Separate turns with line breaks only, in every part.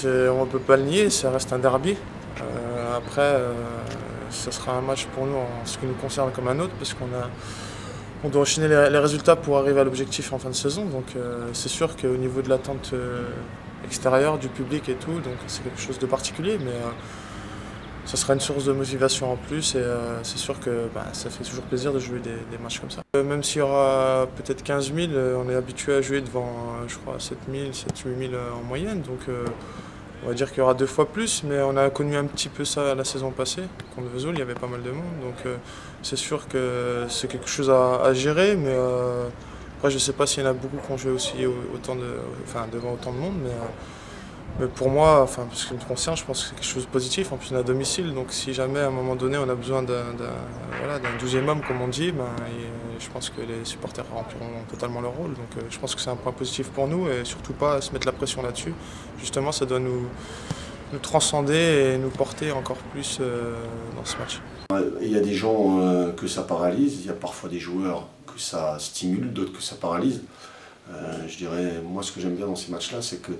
On ne peut pas le nier, ça reste un derby. Après, ce sera un match pour nous en ce qui nous concerne comme un autre, parce on doit enchaîner les résultats pour arriver à l'objectif en fin de saison. Donc c'est sûr qu'au niveau de l'attente extérieure, du public et tout, donc c'est quelque chose de particulier, mais ça sera une source de motivation en plus et c'est sûr que ça fait toujours plaisir de jouer des matchs comme ça. Même s'il y aura peut-être 15 000, on est habitué à jouer devant, je crois, 7 000, 8 000 en moyenne. Donc on va dire qu'il y aura 2 fois plus, mais on a connu un petit peu ça la saison passée. Contre Vesoul, il y avait pas mal de monde. Donc c'est sûr que c'est quelque chose à gérer, mais après je ne sais pas s'il y en a beaucoup qui ont joué aussi devant autant de monde. Mais pour moi, enfin, pour ce qui me concerne, je pense que c'est quelque chose de positif. En plus, on est à domicile, donc si jamais à un moment donné on a besoin d'un 12e homme, comme on dit, je pense que les supporters rempliront totalement leur rôle. Donc je pense que c'est un point positif pour nous et surtout pas se mettre la pression là-dessus. Justement, ça doit nous transcender et nous porter encore plus dans ce match.
Il y a des gens que ça paralyse, il y a parfois des joueurs que ça stimule, d'autres que ça paralyse. Je dirais, moi, ce que j'aime bien dans ces matchs-là, c'est que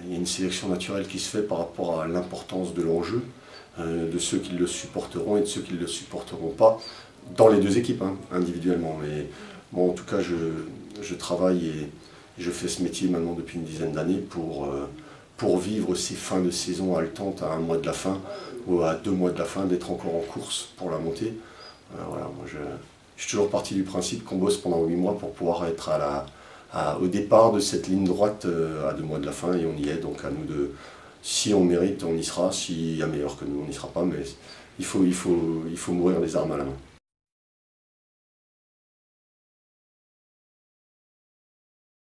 il y a une sélection naturelle qui se fait par rapport à l'importance de l'enjeu, de ceux qui le supporteront et de ceux qui ne le supporteront pas, dans les deux équipes, individuellement. Mais bon, en tout cas, je travaille et je fais ce métier maintenant depuis une dizaine d'années pour vivre ces fins de saison haletantes à 1 mois de la fin ou à 2 mois de la fin, d'être encore en course pour la montée. Voilà, moi je suis toujours parti du principe qu'on bosse pendant 8 mois pour pouvoir être au départ de cette ligne droite à 2 mois de la fin, et on y est. Donc à nous de, si on mérite, on y sera. S'il y a meilleur que nous, on n'y sera pas, mais il faut mourir les armes à la main.